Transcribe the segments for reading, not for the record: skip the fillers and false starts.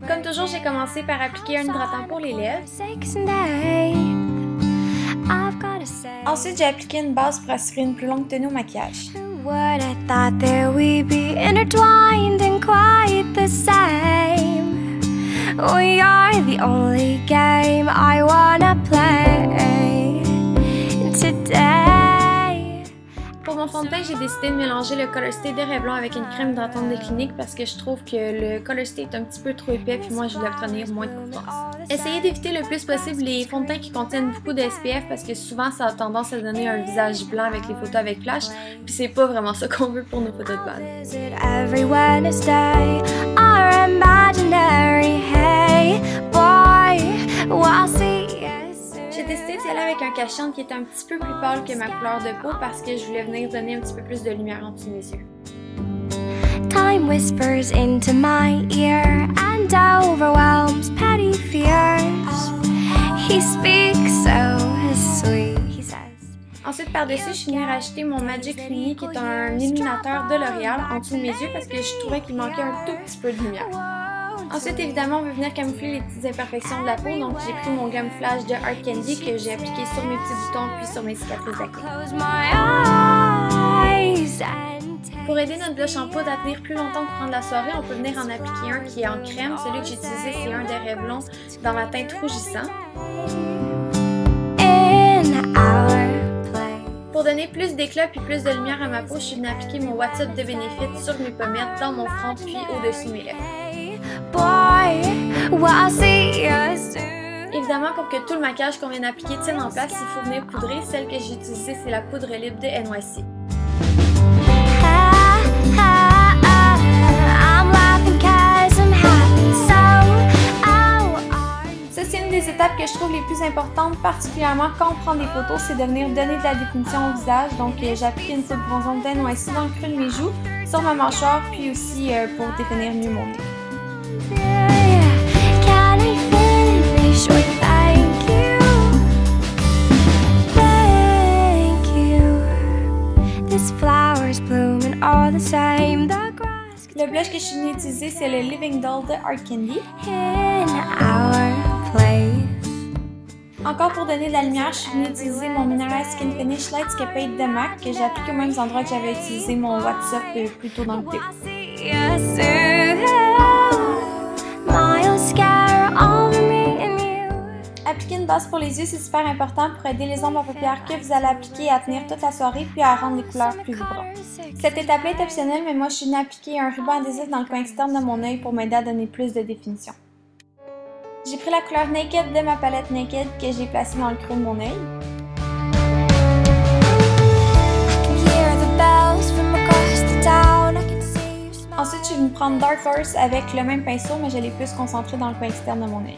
Comme toujours, j'ai commencé par appliquer un hydratant pour les lèvres. Ensuite, j'ai appliqué une base pour assurer une plus longue tenue au maquillage. We are the only game I wanna play today. Pour mon fond de teint, j'ai décidé de mélanger le Color Stay de Revlon avec une crème hydratante de Clinique parce que je trouve que le Color Stay est un petit peu trop épais puis moi je voulais obtenir moins de confiance. Essayez d'éviter le plus possible les fonds de teint qui contiennent beaucoup de SPF parce que souvent ça a tendance à donner un visage blanc avec les photos avec flash puis c'est pas vraiment ça qu'on veut pour nos photos de base. J'ai décidé d'y aller avec un cache-œil qui était un petit peu plus pâle que ma couleur de peau parce que je voulais venir donner un petit peu plus de lumière en dessous de mes yeux. Time whispers into my ear and overwhelms petty fears. He speaks so sweet, he says. Ensuite, par-dessus, je suis venue rajouter mon Magic Mini qui est un illuminateur de L'Oréal en dessous de mes yeux parce que je trouvais qu'il manquait un tout petit peu de lumière. Ensuite, évidemment, on veut venir camoufler les petites imperfections de la peau, donc j'ai pris mon camouflage de Hard Candy que j'ai appliqué sur mes petits boutons puis sur mes cicatrices d'acné. Pour aider notre blush en poudre à tenir plus longtemps au courant de la soirée, on peut venir en appliquer un qui est en crème. Celui que j'ai utilisé, c'est un de Revlon dans la teinte rougissant. Pour donner plus d'éclat puis plus de lumière à ma peau, je suis venue appliquer mon What's Up de Benefit sur mes pommettes, dans mon front puis au-dessus de mes lèvres. Évidemment, pour que tout le maquillage qu'on vient d'appliquer tienne en place, il faut venir poudrer. Celle que j'ai utilisée, c'est la poudre libre de NYC. Ça, c'est une des étapes que je trouve les plus importantes, particulièrement quand on prend des photos, c'est de venir donner de la définition au visage. Donc, j'ai appliqué une poudre bronzante de NYC dans le creux de mes joues, sur ma mâchoire, puis aussi pour définir mieux mon nez. Le blush que je suis venue utiliser, c'est le Living Doll de Hard Candy. Encore pour donner de la lumière, je suis venue utiliser mon Mineral Skin Finish Light Escapade de MAC que j'ai appliqué aux mêmes endroits que j'avais utilisé mon What's Up plus tôt dans le thé. Appliquer une base pour les yeux, c'est super important pour aider les ombres à paupières que vous allez appliquer à tenir toute la soirée puis à rendre les couleurs plus vibrantes. Cette étape-là est optionnelle, mais moi je suis venue appliquer un ruban adhésif dans le coin externe de mon œil pour m'aider à donner plus de définition. J'ai pris la couleur Naked de ma palette Naked que j'ai placée dans le creux de mon œil. Ensuite, je suis venue prendre Dark Horse avec le même pinceau, mais je l'ai plus concentré dans le coin externe de mon œil.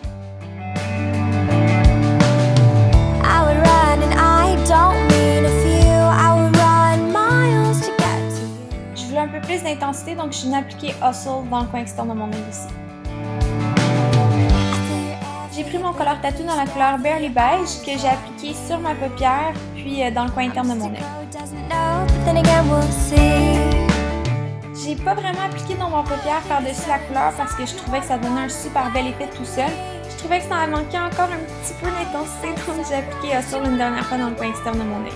Je voulais un peu plus d'intensité, donc je suis venue appliquer Hustle dans le coin externe de mon œil aussi. J'ai pris mon color tattoo dans la couleur Barely Beige que j'ai appliqué sur ma paupière puis dans le coin interne de mon œil. J'ai pas vraiment appliqué dans mon paupière par-dessus la couleur parce que je trouvais que ça donnait un super bel effet tout seul. Je trouvais que ça me manquait encore un petit peu d'intensité, donc j'ai appliqué Hustle une dernière fois dans le coin externe de mon œil.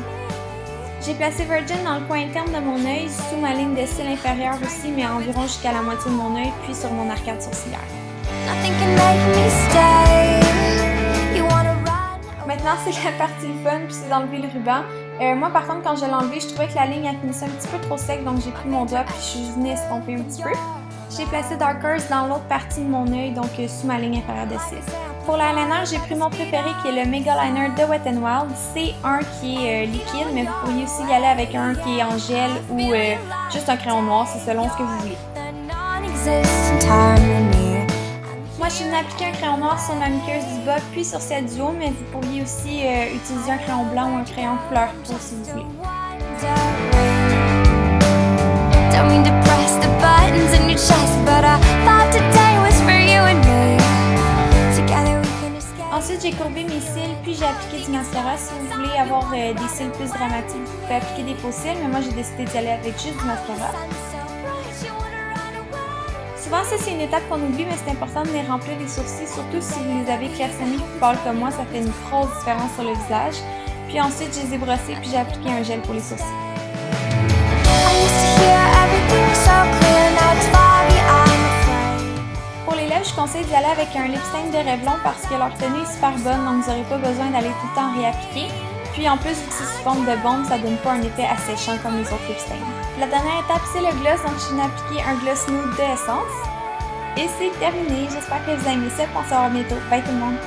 J'ai placé Virgin dans le coin interne de mon œil, sous ma ligne de cils inférieure aussi, mais environ jusqu'à la moitié de mon œil, puis sur mon arcade sourcilière. Maintenant, c'est la partie le fun, puis c'est d'enlever le ruban. Moi, par contre, quand je l'ai enlevé, je trouvais que la ligne a finissait un petit peu trop sec, donc j'ai pris mon doigt, puis je suis venue estomper un petit peu. J'ai placé Dark Horse dans l'autre partie de mon œil, donc sous ma ligne inférieure de cils. Pour l'eyeliner, j'ai pris mon préféré qui est le Mega Liner de Wet n Wild. C'est un qui est liquide, mais vous pourriez aussi y aller avec un qui est en gel ou juste un crayon noir, c'est selon ce que vous voulez. Moi, je suis venue appliquer un crayon noir sur ma muqueuse du bas, puis sur celle du haut, mais vous pourriez aussi utiliser un crayon blanc ou un crayon couleur peau si vous voulez. Ensuite, j'ai courbé mes cils, puis j'ai appliqué du mascara. Si vous voulez avoir des cils plus dramatiques, vous pouvez appliquer des faux cils, mais moi j'ai décidé d'y aller avec juste du mascara. Souvent, ça, c'est une étape qu'on oublie, mais c'est important de les remplir les sourcils, surtout si vous les avez clairsemés plus pâles comme moi, ça fait une grosse différence sur le visage. Puis ensuite, je les ai brossés puis j'ai appliqué un gel pour les sourcils. Pour les lèvres, je conseille d'y aller avec un lip stain de Revlon parce que leur tenue est super bonne, donc vous n'aurez pas besoin d'aller tout le temps réappliquer. Puis en plus, vu que c'est sous forme de baume, ça donne pas un effet asséchant comme les autres lip stains. La dernière étape, c'est le gloss, donc je viens d'appliquer un gloss nude de Essence. Et c'est terminé, j'espère que vous avez aimé ça, pensez à bientôt. Bye tout le monde!